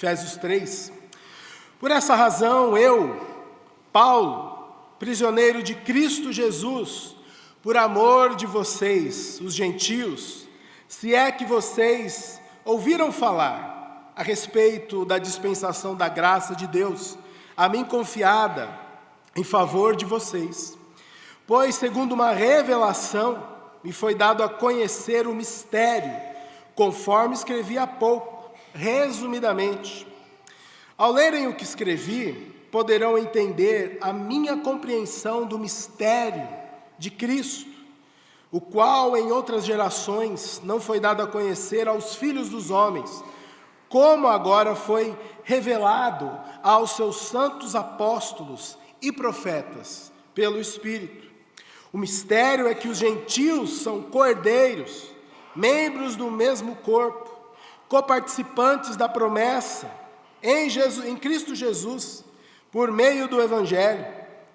Efésios 3. Por essa razão, eu, Paulo, prisioneiro de Cristo Jesus, por amor de vocês, os gentios, se é que vocês ouviram falar a respeito da dispensação da graça de Deus, a mim confiada em favor de vocês. Pois, segundo uma revelação, me foi dado a conhecer o mistério, conforme escrevi há pouco, resumidamente. Ao lerem o que escrevi, poderão entender a minha compreensão do mistério de Cristo, o qual em outras gerações não foi dado a conhecer aos filhos dos homens, como agora foi revelado aos seus santos apóstolos e profetas pelo Espírito. O mistério é que os gentios são co-herdeiros, membros do mesmo corpo, coparticipantes da promessa em Cristo Jesus, por meio do Evangelho,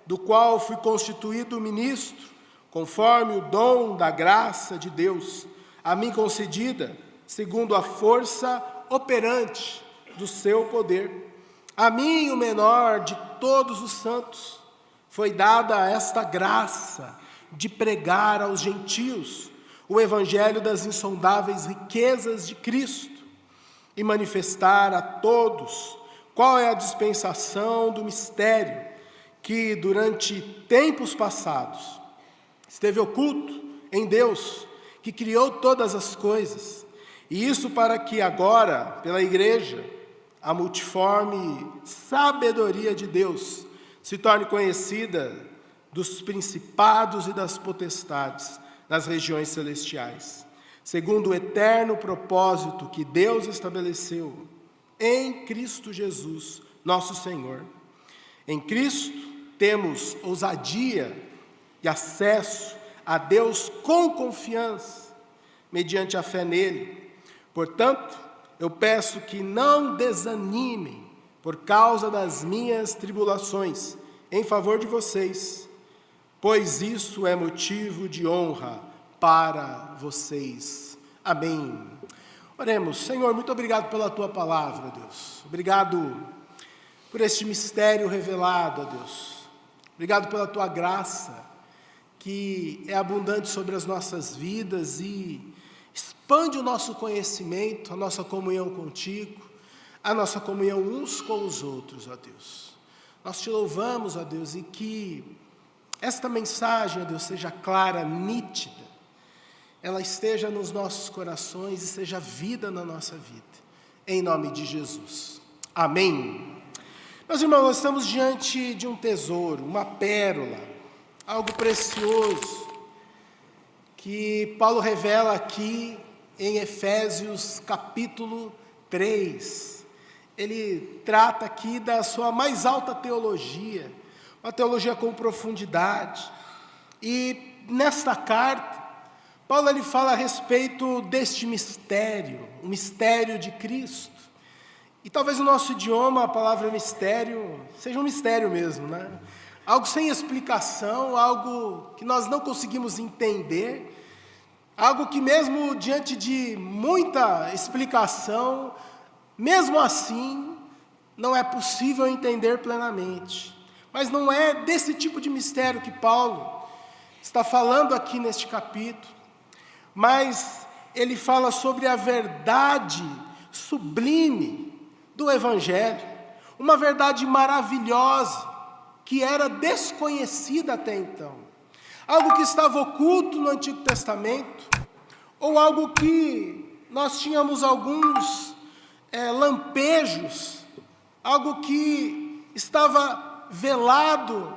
do qual fui constituído ministro, conforme o dom da graça de Deus, a mim concedida, segundo a força operante do seu poder. A mim, o menor de todos os santos, foi dada esta graça de pregar aos gentios o evangelho das insondáveis riquezas de Cristo e manifestar a todos qual é a dispensação do mistério que durante tempos passados esteve oculto em Deus, que criou todas as coisas, e isso para que agora, pela igreja, a multiforme sabedoria de Deus se torne conhecida dos principados e das potestades nas regiões celestiais, segundo o eterno propósito que Deus estabeleceu em Cristo Jesus, nosso Senhor. Em Cristo temos ousadia e acesso a Deus com confiança, mediante a fé nele. Portanto, eu peço que não desanimem por causa das minhas tribulações em favor de vocês, pois isso é motivo de honra para vocês. Amém. Oremos. Senhor, muito obrigado pela Tua palavra, Deus. Obrigado por este mistério revelado, Deus. Obrigado pela Tua graça, que é abundante sobre as nossas vidas e expande o nosso conhecimento, a nossa comunhão contigo, a nossa comunhão uns com os outros, ó Deus. Nós te louvamos, ó Deus, e que esta mensagem, ó Deus, seja clara, nítida, ela esteja nos nossos corações e seja vida na nossa vida, em nome de Jesus. Amém. Meus irmãos, nós estamos diante de um tesouro, uma pérola, algo precioso, que Paulo revela aqui em Efésios capítulo 3. Ele trata aqui da sua mais alta teologia, uma teologia com profundidade. E nesta carta, Paulo ele fala a respeito deste mistério, o mistério de Cristo. E talvez no nosso idioma a palavra mistério seja um mistério mesmo, né? Algo sem explicação, algo que nós não conseguimos entender, algo que mesmo diante de muita explicação, mesmo assim, não é possível entender plenamente. Mas não é desse tipo de mistério que Paulo está falando aqui neste capítulo, mas ele fala sobre a verdade sublime do Evangelho, uma verdade maravilhosa, que era desconhecida até então, algo que estava oculto no Antigo Testamento, ou algo que nós tínhamos alguns lampejos, algo que estava velado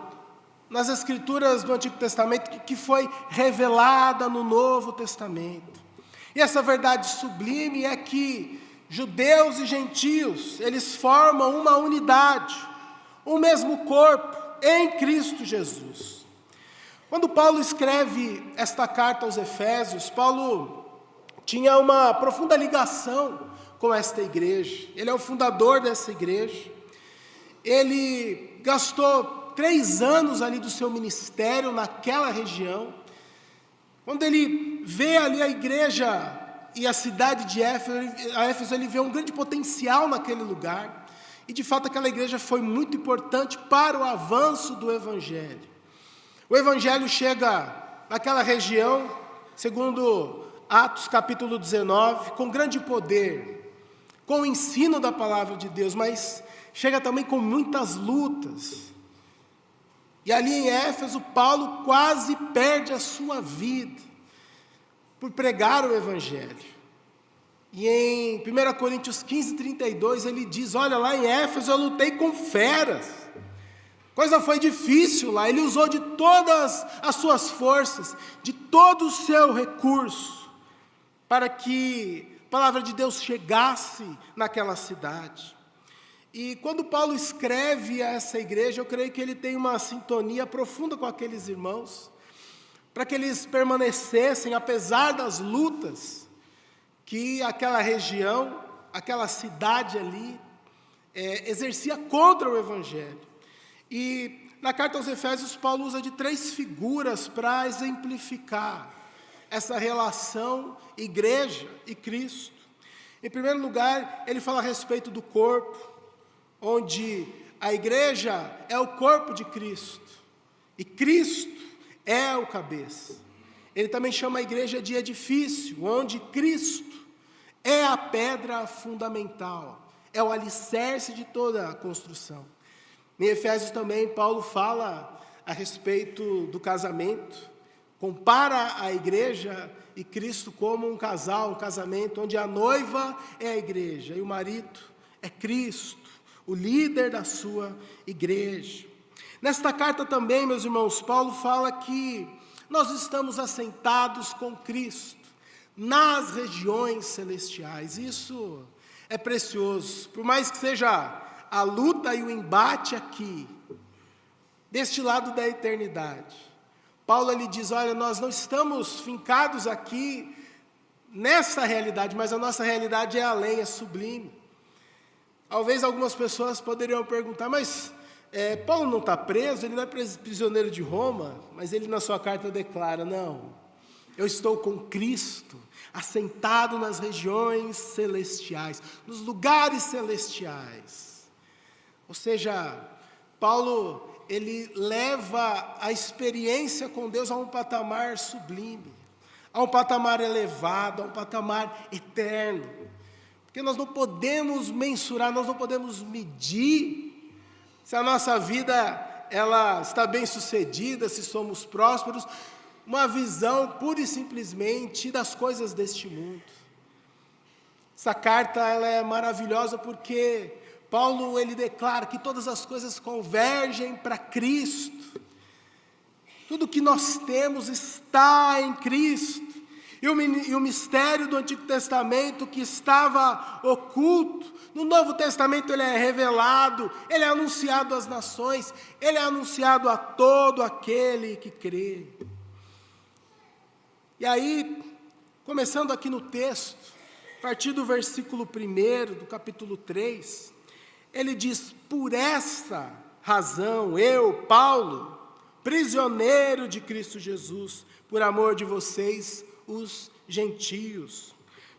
nas Escrituras do Antigo Testamento, que foi revelada no Novo Testamento. E essa verdade sublime é que judeus e gentios, eles formam uma unidade, o mesmo corpo, em Cristo Jesus. Quando Paulo escreve esta carta aos Efésios, Paulo tinha uma profunda ligação com esta igreja. Ele é o fundador dessa igreja. Ele gastou 3 anos ali do seu ministério naquela região. Quando ele vê ali a igreja e a cidade de Éfeso, ele vê um grande potencial naquele lugar. E, de fato, aquela igreja foi muito importante para o avanço do Evangelho. O Evangelho chega naquela região, segundo Atos capítulo 19, com grande poder, com o ensino da palavra de Deus, mas chega também com muitas lutas. E ali em Éfeso, Paulo quase perde a sua vida por pregar o Evangelho. E em 1 Coríntios 15, 32, ele diz, olha, lá em Éfeso eu lutei com feras. Coisa foi difícil lá, ele usou de todas as suas forças, de todo o seu recurso, para que a palavra de Deus chegasse naquela cidade. E quando Paulo escreve a essa igreja, eu creio que ele tem uma sintonia profunda com aqueles irmãos, para que eles permanecessem, apesar das lutas, que aquela região, aquela cidade ali, exercia contra o Evangelho. E na carta aos Efésios, Paulo usa de 3 figuras para exemplificar essa relação igreja e Cristo. Em primeiro lugar, ele fala a respeito do corpo, onde a igreja é o corpo de Cristo, e Cristo é o cabeça. Ele também chama a igreja de edifício, onde Cristo é a pedra fundamental, é o alicerce de toda a construção. Em Efésios também, Paulo fala a respeito do casamento, compara a igreja e Cristo como um casal, um casamento, onde a noiva é a igreja e o marido é Cristo, o líder da sua igreja. Nesta carta também, meus irmãos, Paulo fala que nós estamos assentados com Cristo nas regiões celestiais. Isso é precioso, por mais que seja a luta e o embate aqui, deste lado da eternidade. Paulo ele diz, olha, nós não estamos fincados aqui nessa realidade, mas a nossa realidade é além, é sublime. Talvez algumas pessoas poderiam perguntar, mas Paulo não está preso, ele não é prisioneiro de Roma, mas ele na sua carta declara, não, eu estou com Cristo, assentado nas regiões celestiais, nos lugares celestiais. Ou seja, Paulo, ele leva a experiência com Deus a um patamar sublime, a um patamar elevado, a um patamar eterno. Porque nós não podemos mensurar, nós não podemos medir se a nossa vida ela está bem sucedida, se somos prósperos, uma visão pura e simplesmente das coisas deste mundo. Essa carta ela é maravilhosa porque Paulo ele declara que todas as coisas convergem para Cristo. Tudo que nós temos está em Cristo. E o mistério do Antigo Testamento que estava oculto, no Novo Testamento ele é revelado, ele é anunciado às nações, ele é anunciado a todo aquele que crê. E aí, começando aqui no texto, a partir do versículo 1 do capítulo 3, ele diz, por essa razão, eu, Paulo, prisioneiro de Cristo Jesus, por amor de vocês, os gentios.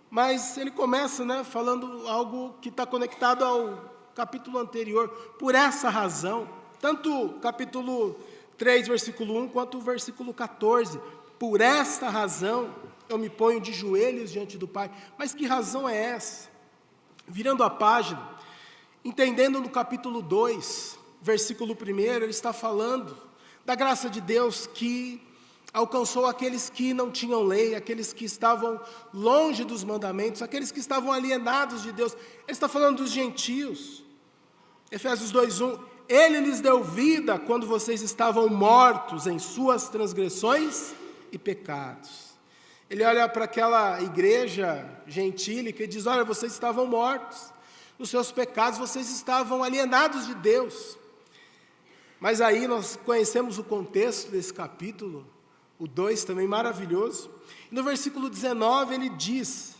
Mas ele começa, falando algo que está conectado ao capítulo anterior, por essa razão, tanto o capítulo 3, versículo 1, quanto o versículo 14, por esta razão, eu me ponho de joelhos diante do Pai. Mas que razão é essa? Virando a página, entendendo no capítulo 2, versículo 1, ele está falando da graça de Deus que alcançou aqueles que não tinham lei, aqueles que estavam longe dos mandamentos, aqueles que estavam alienados de Deus. Ele está falando dos gentios. Efésios 2:1, ele lhes deu vida quando vocês estavam mortos em suas transgressões e pecados. Ele olha para aquela igreja gentílica e diz, olha, vocês estavam mortos, nos seus pecados vocês estavam alienados de Deus. Mas aí nós conhecemos o contexto desse capítulo, o 2 também maravilhoso. E no versículo 19 ele diz,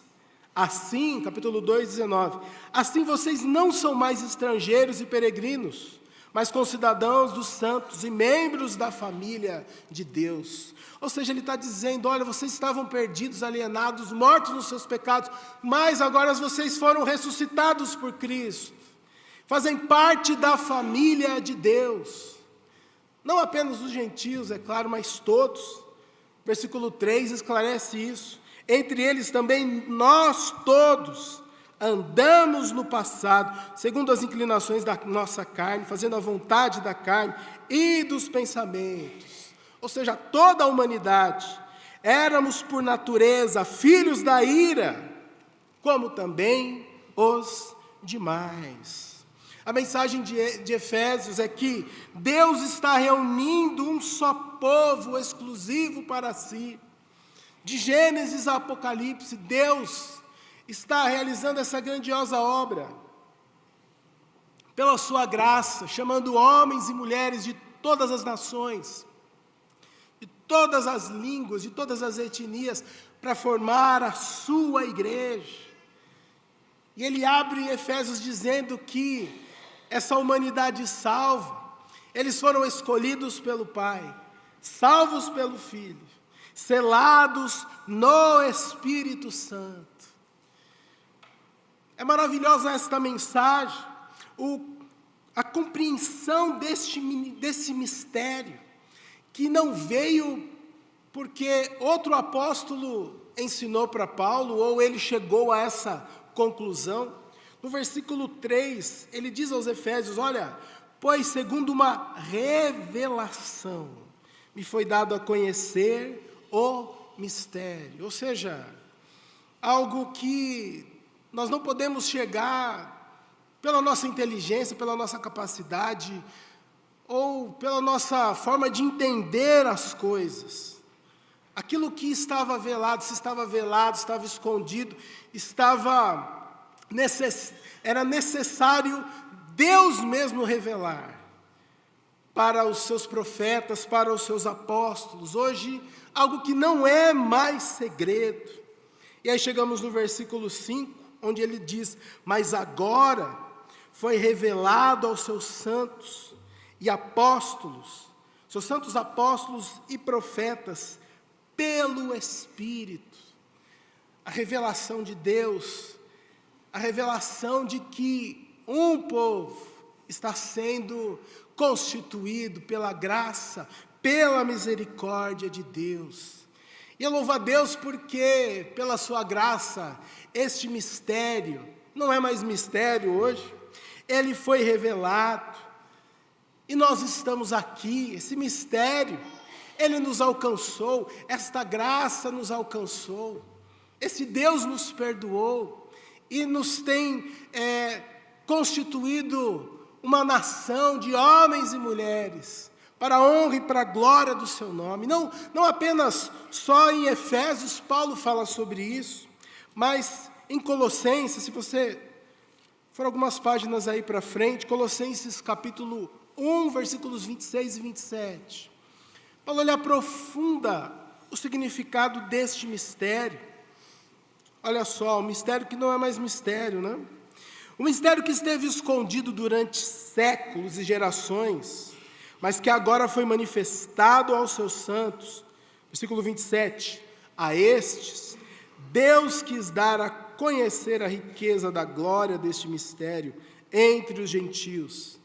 assim, capítulo 2, 19, assim vocês não são mais estrangeiros e peregrinos, mas concidadãos dos santos e membros da família de Deus. Ou seja, ele está dizendo, olha, vocês estavam perdidos, alienados, mortos nos seus pecados, mas agora vocês foram ressuscitados por Cristo, fazem parte da família de Deus. Não apenas os gentios, é claro, mas todos. Versículo 3 esclarece isso. Entre eles também nós todos andamos no passado, segundo as inclinações da nossa carne, fazendo a vontade da carne e dos pensamentos. Ou seja, toda a humanidade, éramos por natureza filhos da ira, como também os demais. A mensagem de Efésios é que Deus está reunindo um só povo exclusivo para si. De Gênesis a Apocalipse, Deus está realizando essa grandiosa obra, pela sua graça, chamando homens e mulheres de todas as nações, de todas as línguas, de todas as etnias, para formar a sua igreja. E ele abre Efésios dizendo que essa humanidade salva, eles foram escolhidos pelo Pai, salvos pelo Filho, selados no Espírito Santo. É maravilhosa esta mensagem, a compreensão desse mistério, que não veio porque outro apóstolo ensinou para Paulo, ou ele chegou a essa conclusão. No versículo 3, ele diz aos Efésios, olha, pois segundo uma revelação, me foi dado a conhecer o mistério. Ou seja, algo que nós não podemos chegar pela nossa inteligência, pela nossa capacidade, ou pela nossa forma de entender as coisas. Aquilo que estava velado, se estava velado, estava escondido, era necessário Deus mesmo revelar para os seus profetas, para os seus apóstolos. Hoje, algo que não é mais segredo. E aí chegamos no versículo 5, onde ele diz, mas agora foi revelado aos seus santos e apóstolos, seus santos apóstolos e profetas, pelo Espírito, a revelação de Deus, a revelação de que um povo está sendo constituído pela graça, pela misericórdia de Deus. E eu louvo a Deus porque, pela sua graça, este mistério, não é mais mistério hoje, ele foi revelado, e nós estamos aqui, esse mistério, ele nos alcançou, esta graça nos alcançou, esse Deus nos perdoou, e nos tem constituído uma nação de homens e mulheres, para a honra e para a glória do seu nome. Não apenas só em Efésios Paulo fala sobre isso, mas em Colossenses, se você for algumas páginas aí para frente, Colossenses capítulo 1, versículos 26 e 27. Paulo ele aprofunda o significado deste mistério. Olha só, um mistério que não é mais mistério, né? Um mistério que esteve escondido durante séculos e gerações, mas que agora foi manifestado aos seus santos. Versículo 27. A estes, Deus quis dar a conhecer a riqueza da glória deste mistério entre os gentios,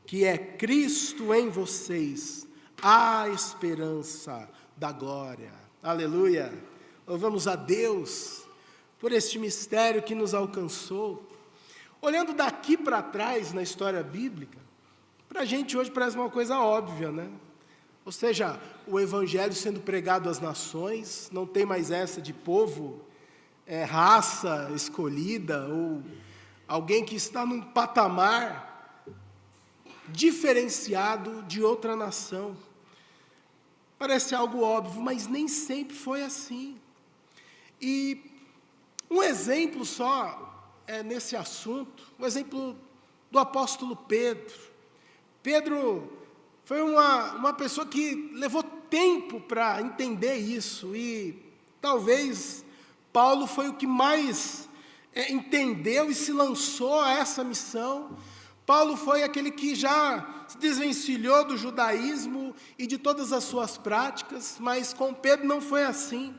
que é Cristo em vocês, a esperança da glória. Aleluia! Louvamos a Deus por este mistério que nos alcançou. Olhando daqui para trás na história bíblica, para a gente hoje parece uma coisa óbvia, né? Ou seja, o evangelho sendo pregado às nações, não tem mais essa de povo, raça escolhida, ou alguém que está num patamar diferenciado de outra nação. Parece algo óbvio, mas nem sempre foi assim. E um exemplo só nesse assunto, um exemplo do apóstolo Pedro. Pedro foi uma pessoa que levou tempo para entender isso, e talvez Paulo foi o que mais entendeu e se lançou a essa missão, Paulo foi aquele que já se desvencilhou do judaísmo e de todas as suas práticas, mas com Pedro não foi assim.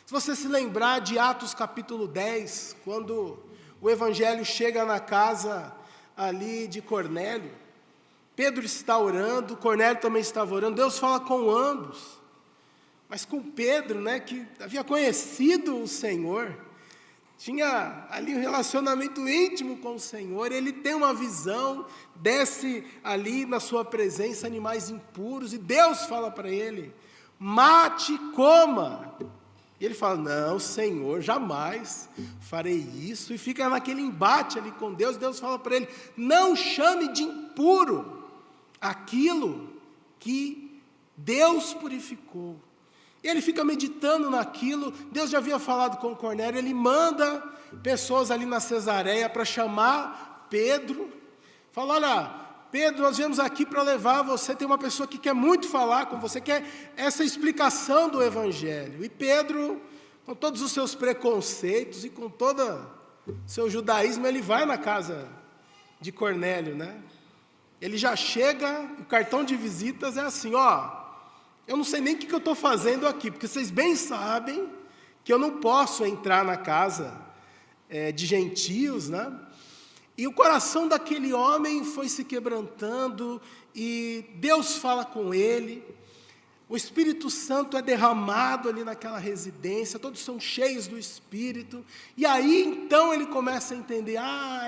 Se você se lembrar de Atos capítulo 10, quando o evangelho chega na casa ali de Cornélio, Pedro está orando, Cornélio também estava orando, Deus fala com ambos, mas com Pedro, que havia conhecido o Senhor, tinha ali um relacionamento íntimo com o Senhor, ele tem uma visão, desce ali na sua presença animais impuros, e Deus fala para ele, mate e coma. E ele fala, não, Senhor, jamais farei isso, e fica naquele embate ali com Deus. Deus fala para ele, não chame de impuro aquilo que Deus purificou. E ele fica meditando naquilo. Deus já havia falado com Cornélio, ele manda pessoas ali na Cesareia para chamar Pedro, fala, olha, Pedro, nós viemos aqui para levar você, tem uma pessoa que quer muito falar com você, quer essa explicação do Evangelho. E Pedro, com todos os seus preconceitos e com todo o seu judaísmo, ele vai na casa de Cornélio, Ele já chega, o cartão de visitas é assim, eu não sei nem o que eu estou fazendo aqui, porque vocês bem sabem que eu não posso entrar na casa de gentios, E o coração daquele homem foi se quebrantando, e Deus fala com ele, o Espírito Santo é derramado ali naquela residência, todos são cheios do Espírito, e aí então ele começa a entender,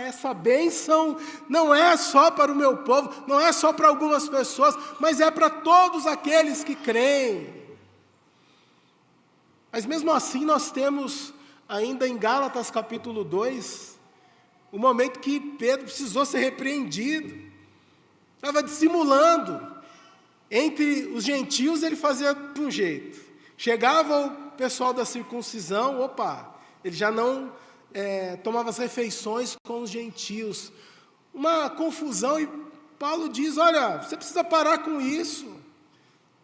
essa bênção não é só para o meu povo, não é só para algumas pessoas, mas é para todos aqueles que creem. Mas mesmo assim nós temos ainda em Gálatas capítulo 2, o momento que Pedro precisou ser repreendido, estava dissimulando. Entre os gentios ele fazia de um jeito, chegava o pessoal da circuncisão, ele já não tomava as refeições com os gentios, uma confusão, e Paulo diz, olha, você precisa parar com isso,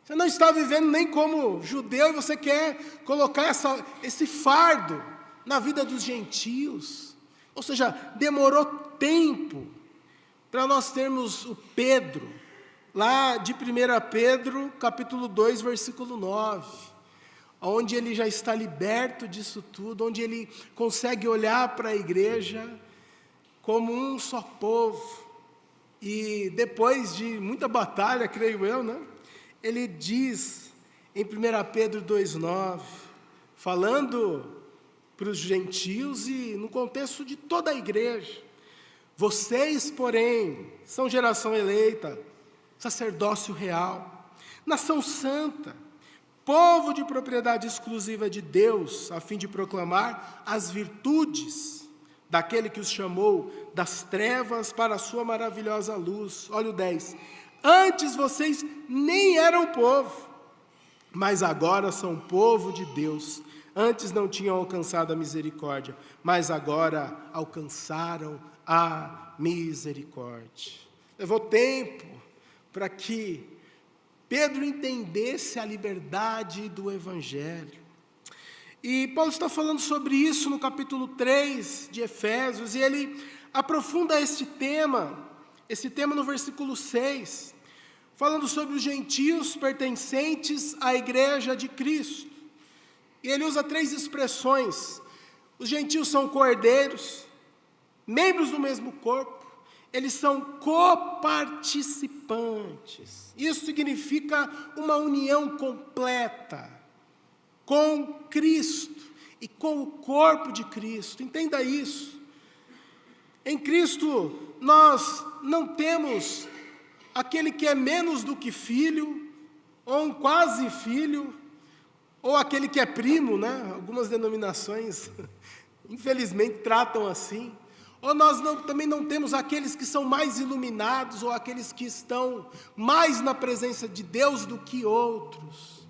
você não está vivendo nem como judeu, e você quer colocar esse fardo na vida dos gentios. Ou seja, demorou tempo para nós termos o Pedro, lá de 1 Pedro, capítulo 2, versículo 9, onde ele já está liberto disso tudo, onde ele consegue olhar para a igreja como um só povo. E depois de muita batalha, creio eu, ele diz em 1 Pedro 2,9, falando para os gentios e no contexto de toda a igreja, vocês, porém, são geração eleita, sacerdócio real, nação santa, povo de propriedade exclusiva de Deus, a fim de proclamar as virtudes daquele que os chamou das trevas para a sua maravilhosa luz. Olha o 10. Antes vocês nem eram povo, mas agora são povo de Deus. Antes não tinham alcançado a misericórdia, mas agora alcançaram a misericórdia. Levou tempo para que Pedro entendesse a liberdade do Evangelho. E Paulo está falando sobre isso no capítulo 3 de Efésios, e ele aprofunda esse tema no versículo 6, falando sobre os gentios pertencentes à igreja de Cristo. E ele usa 3 expressões. Os gentios são cordeiros, membros do mesmo corpo, eles são coparticipantes. Isso significa uma união completa com Cristo e com o corpo de Cristo. Entenda isso. Em Cristo nós não temos aquele que é menos do que filho, ou um quase filho, ou aquele que é primo, Algumas denominações, infelizmente, tratam assim. Ou nós também não temos aqueles que são mais iluminados, ou aqueles que estão mais na presença de Deus do que outros.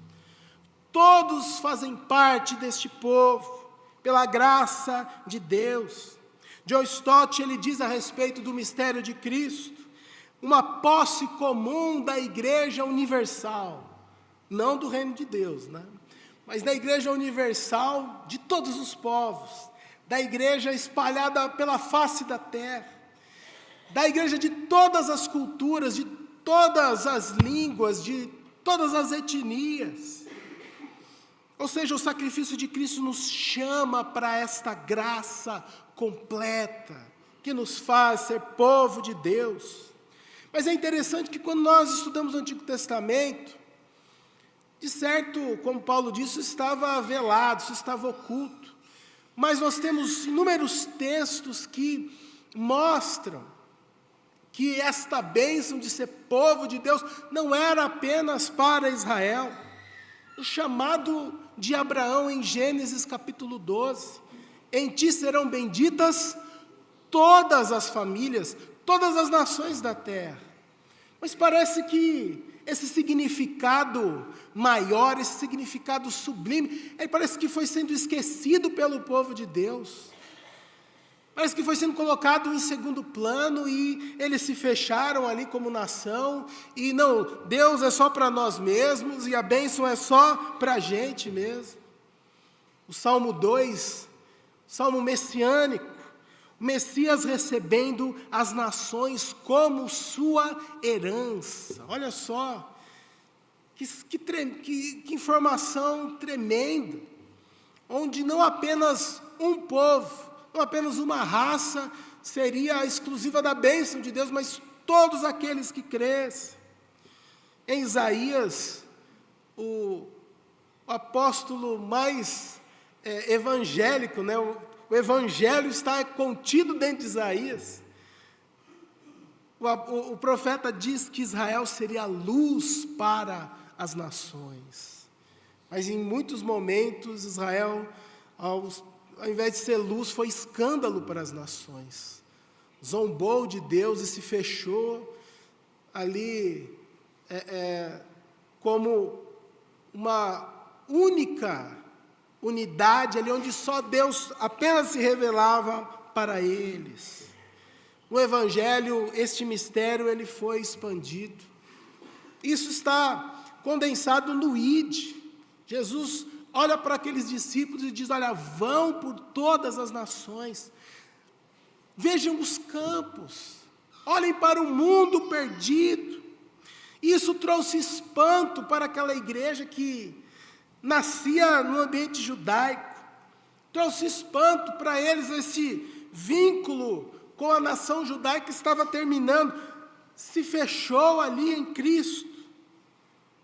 Todos fazem parte deste povo, pela graça de Deus. John Stott, ele diz a respeito do mistério de Cristo, uma posse comum da igreja universal, não do reino de Deus, mas da igreja universal de todos os povos, da igreja espalhada pela face da terra. da igreja de todas as culturas, de todas as línguas, de todas as etnias. Ou seja, o sacrifício de Cristo nos chama para esta graça completa, que nos faz ser povo de Deus. Mas é interessante que quando nós estudamos o Antigo Testamento, de certo, como Paulo disse, isso estava velado, isso estava oculto. Mas nós temos inúmeros textos que mostram que esta bênção de ser povo de Deus não era apenas para Israel. O chamado de Abraão em Gênesis capítulo 12, em ti serão benditas todas as famílias, todas as nações da terra. Mas parece que esse significado maior, esse significado sublime, parece que foi sendo esquecido pelo povo de Deus. Parece que foi sendo colocado em segundo plano e eles se fecharam ali como nação. E não, Deus é só para nós mesmos e a bênção é só para a gente mesmo. O Salmo 2, Salmo messiânico, o Messias recebendo as nações como sua herança. Olha só, que informação tremenda, onde não apenas um povo, não apenas uma raça seria exclusiva da bênção de Deus, mas todos aqueles que crescem. Em Isaías, o apóstolo mais evangélico, né? O evangelho está contido dentro de Isaías. O profeta diz que Israel seria luz para as nações. Mas em muitos momentos, Israel, ao invés de ser luz, foi escândalo para as nações. Zombou de Deus e se fechou ali como uma única unidade, ali onde só Deus apenas se revelava para eles. No Evangelho, este mistério ele foi expandido. Isso está condensado no ID. Jesus olha para aqueles discípulos e diz: olha, vão por todas as nações, vejam os campos, olhem para o mundo perdido. Isso trouxe espanto para aquela igreja que nascia no ambiente judaico, trouxe espanto para eles esse vínculo com a nação judaica que estava terminando, se fechou ali em Cristo,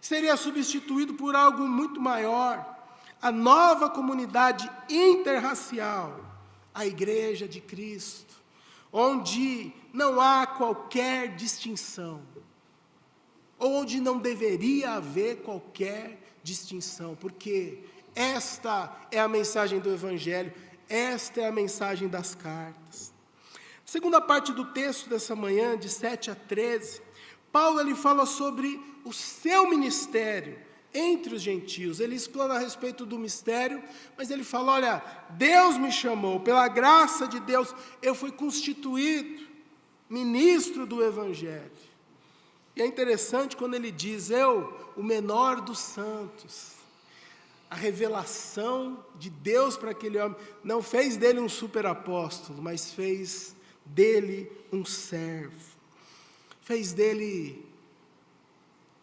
seria substituído por algo muito maior. A nova comunidade interracial, a Igreja de Cristo, onde não há qualquer distinção, ou onde não deveria haver qualquer distinção, porque esta é a mensagem do Evangelho, esta é a mensagem das cartas. Segunda parte do texto dessa manhã, de 7 a 13, Paulo ele fala sobre o seu ministério entre os gentios. Ele explana a respeito do mistério, mas ele fala: olha, Deus me chamou, pela graça de Deus, eu fui constituído ministro do Evangelho. E é interessante quando ele diz: eu, o menor dos santos. A revelação de Deus para aquele homem não fez dele um superapóstolo, mas fez dele um servo. Fez dele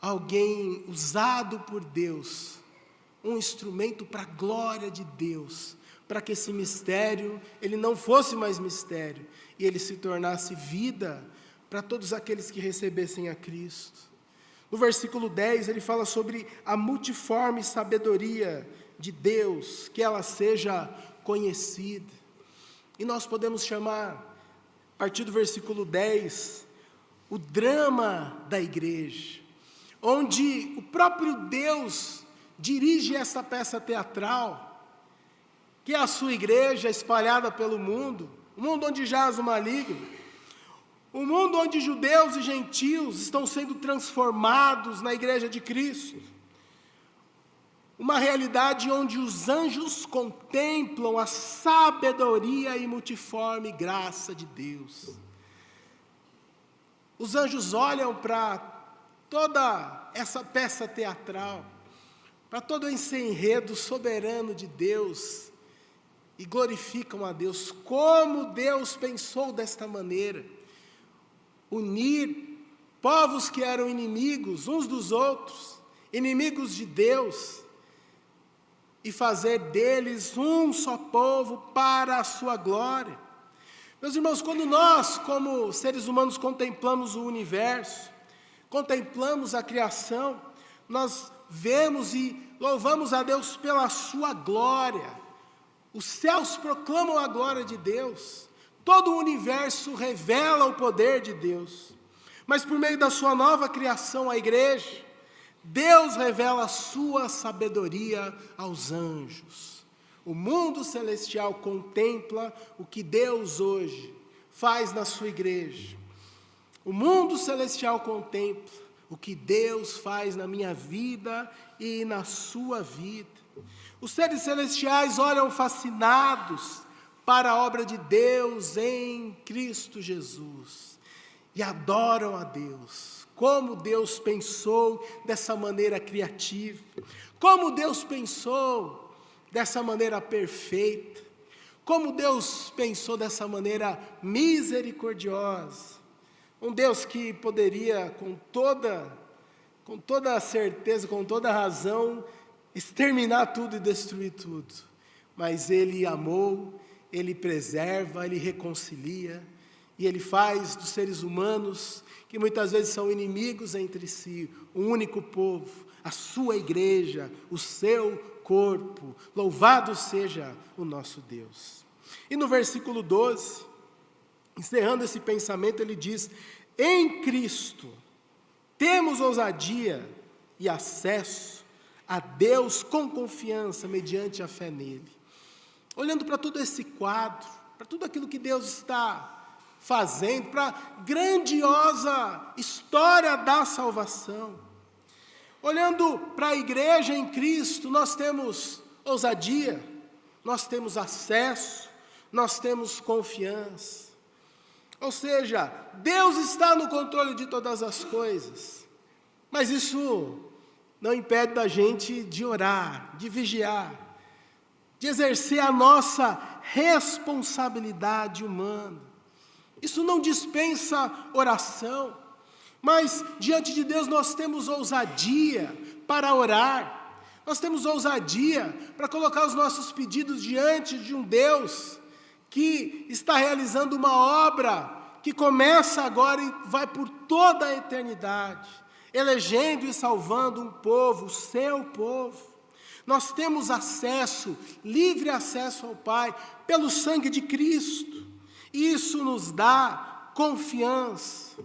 alguém usado por Deus, um instrumento para a glória de Deus, para que esse mistério, ele não fosse mais mistério, e ele se tornasse vida para todos aqueles que recebessem a Cristo. No versículo 10, ele fala sobre a multiforme sabedoria de Deus, que ela seja conhecida. E nós podemos chamar, a partir do versículo 10, o drama da igreja, onde o próprio Deus dirige essa peça teatral, que é a sua igreja espalhada pelo mundo, o mundo onde jaz o maligno, o mundo onde judeus e gentios estão sendo transformados na igreja de Cristo. Uma realidade onde os anjos contemplam a sabedoria e multiforme graça de Deus. Os anjos olham para toda essa peça teatral, para todo esse enredo soberano de Deus, e glorificam a Deus. Como Deus pensou desta maneira? unir povos que eram inimigos uns dos outros, inimigos de Deus, e fazer deles um só povo para a sua glória. Meus irmãos, quando nós, como seres humanos, contemplamos o universo, contemplamos a criação, nós vemos e louvamos a Deus pela sua glória. Os céus proclamam a glória de Deus, todo o universo revela o poder de Deus, mas por meio da sua nova criação, a igreja, Deus revela a sua sabedoria aos anjos. O mundo celestial contempla o que Deus hoje faz na sua igreja. O mundo celestial contempla o que Deus faz na minha vida e na sua vida. Os seres celestiais olham fascinados para a obra de Deus em Cristo Jesus e adoram a Deus. Como Deus pensou dessa maneira criativa, como Deus pensou dessa maneira perfeita, como Deus pensou dessa maneira misericordiosa. Um Deus que poderia, com toda a certeza, com toda a razão, exterminar tudo e destruir tudo. Mas Ele amou, Ele preserva, Ele reconcilia, e Ele faz dos seres humanos, que muitas vezes são inimigos entre si, um único povo, a sua igreja, o seu corpo. Louvado seja o nosso Deus. E no versículo 12, encerrando esse pensamento, ele diz: em Cristo temos ousadia e acesso a Deus com confiança, mediante a fé nele. Olhando para todo esse quadro, para tudo aquilo que Deus está fazendo, para a grandiosa história da salvação. Olhando para a igreja em Cristo, nós temos ousadia, nós temos acesso, nós temos confiança. Ou seja, Deus está no controle de todas as coisas, mas isso não impede da gente de orar, de vigiar, de exercer a nossa responsabilidade humana. Isso não dispensa oração, mas diante de Deus nós temos ousadia para orar, nós temos ousadia para colocar os nossos pedidos diante de um Deus que está realizando uma obra que começa agora e vai por toda a eternidade, elegendo e salvando um povo, o seu povo. Nós temos acesso, livre acesso ao Pai, pelo sangue de Cristo. Isso nos dá confiança.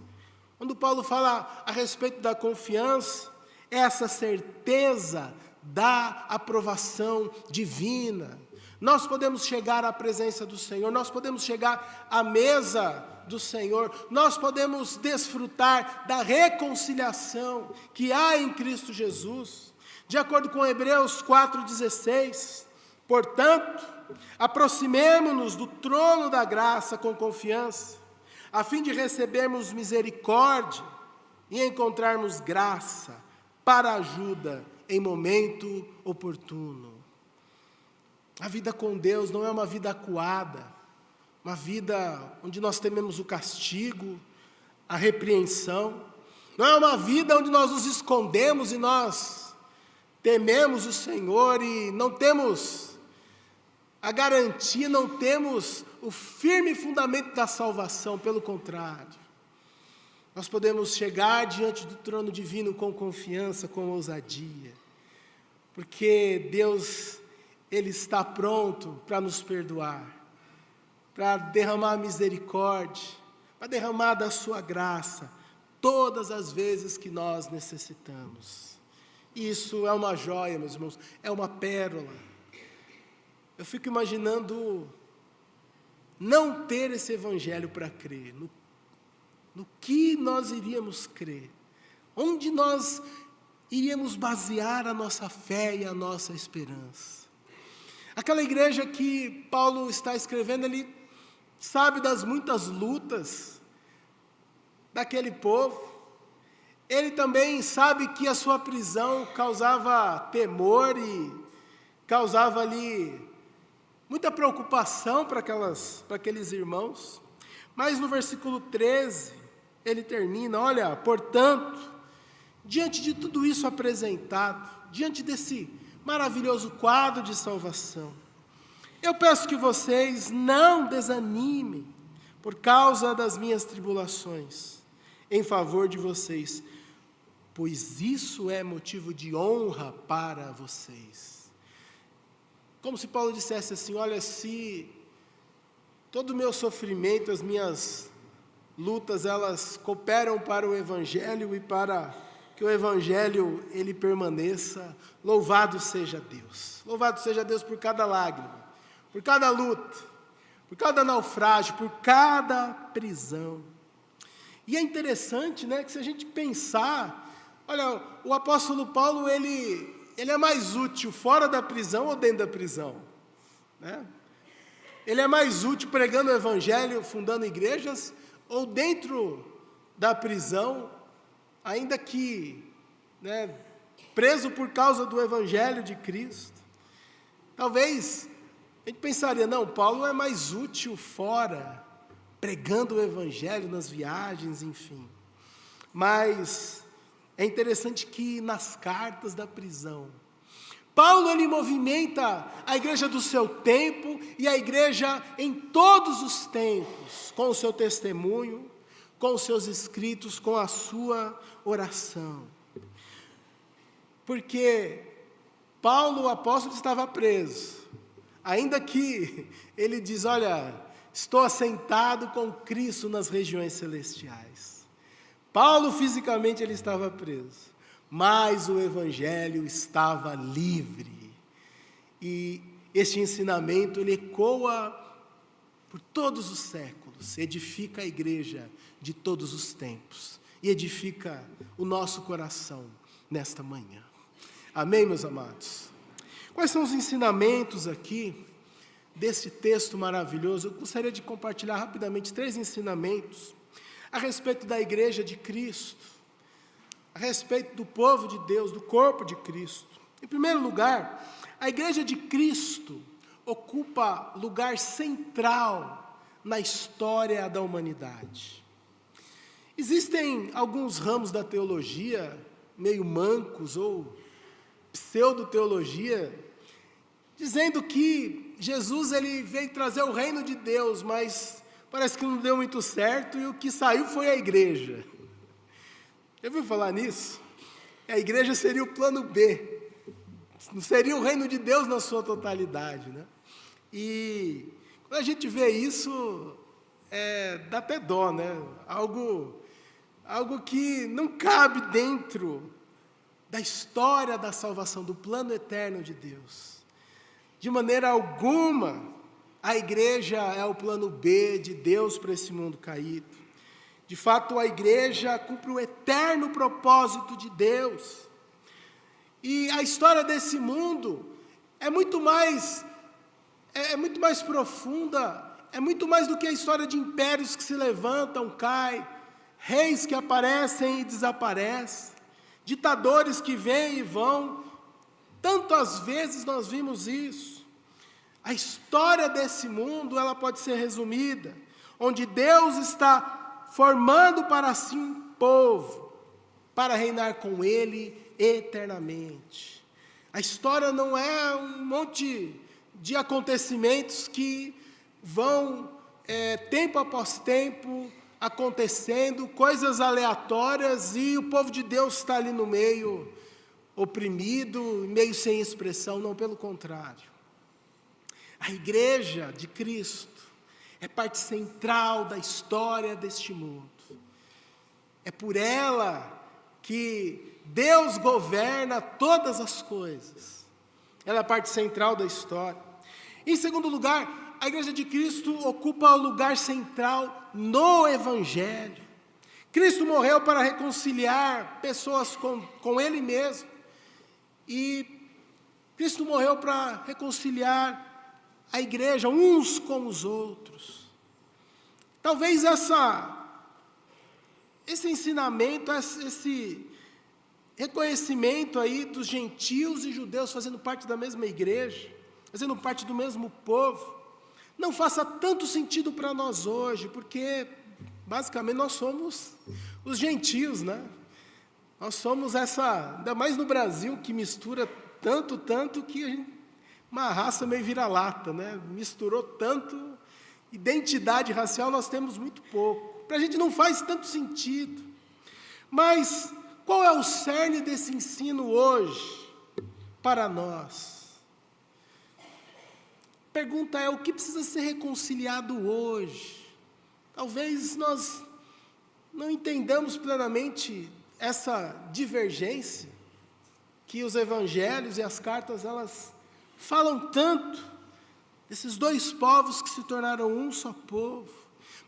Quando Paulo fala a respeito da confiança, é essa certeza da aprovação divina. Nós podemos chegar à presença do Senhor, nós podemos chegar à mesa do Senhor, nós podemos desfrutar da reconciliação que há em Cristo Jesus. De acordo com Hebreus 4,16, portanto, aproximemo-nos do trono da graça com confiança, a fim de recebermos misericórdia e encontrarmos graça para ajuda em momento oportuno. A vida com Deus não é uma vida acuada, uma vida onde nós tememos o castigo, a repreensão. Não é uma vida onde nós nos escondemos e nós tememos o Senhor e não temos a garantia, não temos o firme fundamento da salvação. Pelo contrário, nós podemos chegar diante do trono divino com confiança, com ousadia, porque Deus, Ele está pronto para nos perdoar, para derramar misericórdia, para derramar da sua graça, todas as vezes que nós necessitamos. Isso é uma joia, meus irmãos, é uma pérola. Eu fico imaginando não ter esse evangelho para crer, no que nós iríamos crer, onde nós iríamos basear a nossa fé e a nossa esperança. Aquela igreja que Paulo está escrevendo, ele sabe das muitas lutas daquele povo. Ele também sabe que a sua prisão causava temor e causava ali muita preocupação para aqueles irmãos. Mas no versículo 13, ele termina: olha, portanto, diante de tudo isso apresentado, diante desse maravilhoso quadro de salvação, eu peço que vocês não desanimem por causa das minhas tribulações em favor de vocês, pois isso é motivo de honra para vocês. Como se Paulo dissesse assim: olha, se todo o meu sofrimento, as minhas lutas, elas cooperam para o Evangelho e para que o Evangelho ele permaneça, louvado seja Deus. Louvado seja Deus por cada lágrima, por cada luta, por cada naufrágio, por cada prisão. E é interessante, né, que se a gente pensar, olha, o apóstolo Paulo, ele é mais útil fora da prisão ou dentro da prisão? Né? Ele é mais útil pregando o Evangelho, fundando igrejas, ou dentro da prisão, ainda que, né, preso por causa do Evangelho de Cristo? Talvez a gente pensaria: não, Paulo é mais útil fora, pregando o Evangelho nas viagens, enfim. Mas é interessante que nas cartas da prisão, Paulo ele movimenta a igreja do seu tempo e a igreja em todos os tempos, com o seu testemunho, com os seus escritos, com a sua oração. Porque Paulo, o apóstolo, estava preso, ainda que ele diz: olha, estou assentado com Cristo nas regiões celestiais. Paulo fisicamente ele estava preso, mas o Evangelho estava livre. E este ensinamento ele ecoa por todos os séculos, edifica a igreja de todos os tempos e edifica o nosso coração nesta manhã. Amém, meus amados? Quais são os ensinamentos aqui desse texto maravilhoso? Eu gostaria de compartilhar rapidamente 3 ensinamentos a respeito da igreja de Cristo, a respeito do povo de Deus, do corpo de Cristo. Em primeiro lugar, a igreja de Cristo ocupa lugar central na história da humanidade. Existem alguns ramos da teologia, meio mancos ou pseudo-teologia, dizendo que Jesus ele veio trazer o reino de Deus, mas parece que não deu muito certo e o que saiu foi a igreja. Já ouviu falar nisso? A igreja seria o plano B, não seria o reino de Deus na sua totalidade, né? E quando a gente vê isso, dá até dó, né? Algo que não cabe dentro da história da salvação, do plano eterno de Deus. De maneira alguma, a igreja é o plano B de Deus para esse mundo caído. De fato, a igreja cumpre o eterno propósito de Deus. E a história desse mundo é muito mais profunda, é muito mais do que a história de impérios que se levantam, caem, reis que aparecem e desaparecem, ditadores que vêm e vão. Tantas vezes nós vimos isso. A história desse mundo, ela pode ser resumida, onde Deus está formando para si um povo, para reinar com Ele eternamente. A história não é um monte de acontecimentos que vão, tempo após tempo, acontecendo, coisas aleatórias, e o povo de Deus está ali no meio, oprimido, meio sem expressão. Não, pelo contrário. A igreja de Cristo é parte central da história deste mundo. É por ela que Deus governa todas as coisas. Ela é parte central da história. Em segundo lugar, a igreja de Cristo ocupa o lugar central no Evangelho. Cristo morreu para reconciliar pessoas com Ele mesmo. E Cristo morreu para reconciliar a igreja uns com os outros. Talvez esse ensinamento, esse reconhecimento aí dos gentios e judeus fazendo parte da mesma igreja, fazendo parte do mesmo povo, não faça tanto sentido para nós hoje, porque Basicamente, nós somos os gentios, né? Nós somos essa, ainda mais no Brasil, que mistura tanto que a gente, uma raça meio vira-lata, né? Misturou tanto, identidade racial nós temos muito pouco. Para a gente não faz tanto sentido. Mas qual é o cerne desse ensino hoje para nós? A pergunta é: o que precisa ser reconciliado hoje? Talvez nós não entendamos plenamente essa divergência que os evangelhos e as cartas, elas falam tanto desses dois povos que se tornaram um só povo.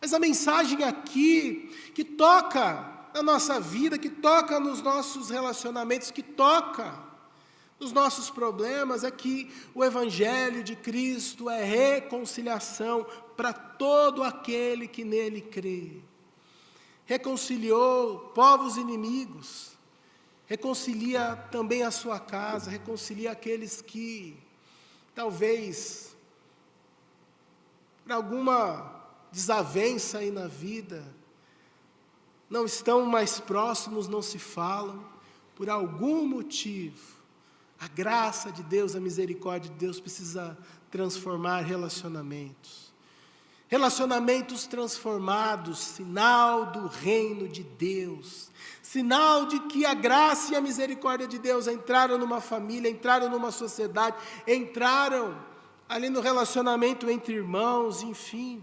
Mas a mensagem aqui, que toca na nossa vida, que toca nos nossos relacionamentos, que toca nos nossos problemas, é que o Evangelho de Cristo é reconciliação para todo aquele que nele crê. Reconciliou povos inimigos, reconcilia também a sua casa, reconcilia aqueles que, talvez, por alguma desavença aí na vida, não estão mais próximos, não se falam, por algum motivo. A graça de Deus, a misericórdia de Deus precisa transformar relacionamentos. Relacionamentos transformados, sinal do reino de Deus. Sinal de que a graça e a misericórdia de Deus entraram numa família, entraram numa sociedade, entraram ali no relacionamento entre irmãos, enfim.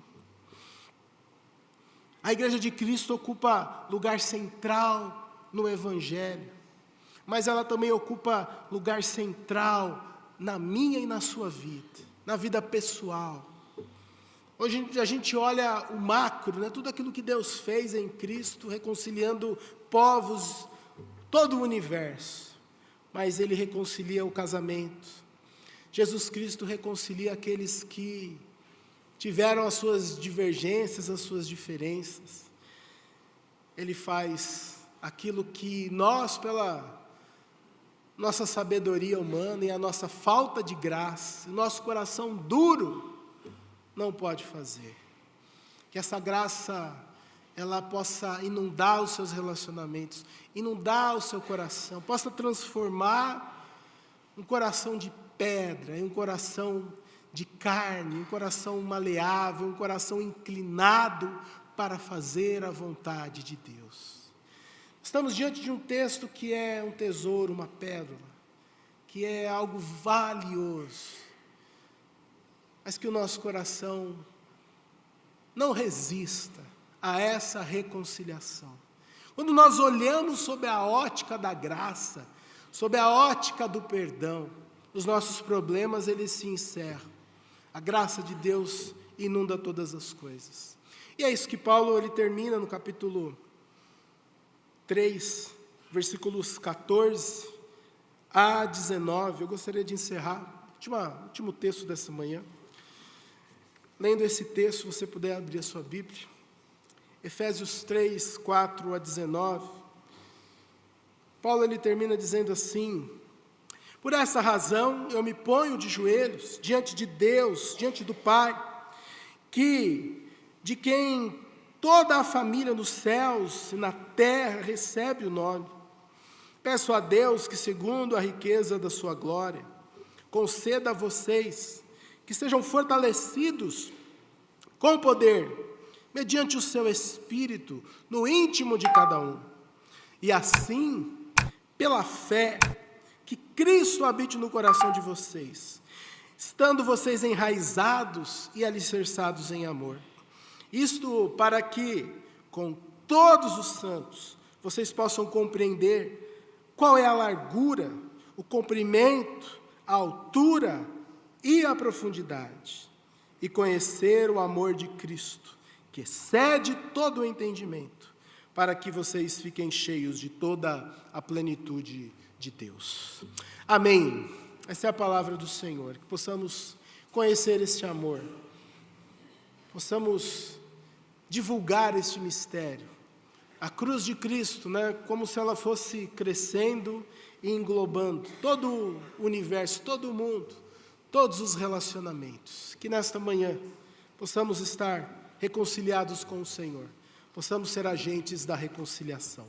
A Igreja de Cristo ocupa lugar central no Evangelho, mas ela também ocupa lugar central na minha e na sua vida, na vida pessoal. Hoje a gente olha o macro, né, tudo aquilo que Deus fez em Cristo, reconciliando povos, todo o universo, mas Ele reconcilia o casamento. Jesus Cristo reconcilia aqueles que tiveram as suas divergências, as suas diferenças. Ele faz aquilo que nós, pela nossa sabedoria humana e a nossa falta de graça, o nosso coração duro, não pode fazer. Que essa graça, ela possa inundar os seus relacionamentos, inundar o seu coração, possa transformar um coração de pedra em um coração de carne, um coração maleável, um coração inclinado para fazer a vontade de Deus. Estamos diante de um texto que é um tesouro, uma pérola, que é algo valioso, mas que o nosso coração não resista a essa reconciliação. Quando nós olhamos sob a ótica da graça, sob a ótica do perdão, os nossos problemas, eles se encerram. A graça de Deus inunda todas as coisas. E é isso que Paulo, ele termina no capítulo 3, versículos 14 a 19. Eu gostaria de encerrar, último texto dessa manhã. Lendo esse texto, se você puder abrir a sua Bíblia. Efésios 3, 4 a 19. Paulo, ele termina dizendo assim: por essa razão, eu me ponho de joelhos diante de Deus, diante do Pai, de quem toda a família nos céus e na terra recebe o nome. Peço a Deus que, segundo a riqueza da sua glória, conceda a vocês que sejam fortalecidos com poder, mediante o seu Espírito, no íntimo de cada um. E assim, pela fé, que Cristo habite no coração de vocês, estando vocês enraizados e alicerçados em amor. Isto para que, com todos os santos, vocês possam compreender qual é a largura, o comprimento, a altura e a profundidade, e conhecer o amor de Cristo, que excede todo o entendimento, para que vocês fiquem cheios de toda a plenitude de Deus. Amém. Essa é a palavra do Senhor, que possamos conhecer este amor, possamos divulgar este mistério. A cruz de Cristo, né, como se ela fosse crescendo e englobando todo o universo, todo o mundo, todos os relacionamentos. Que nesta manhã possamos estar reconciliados com o Senhor, possamos ser agentes da reconciliação.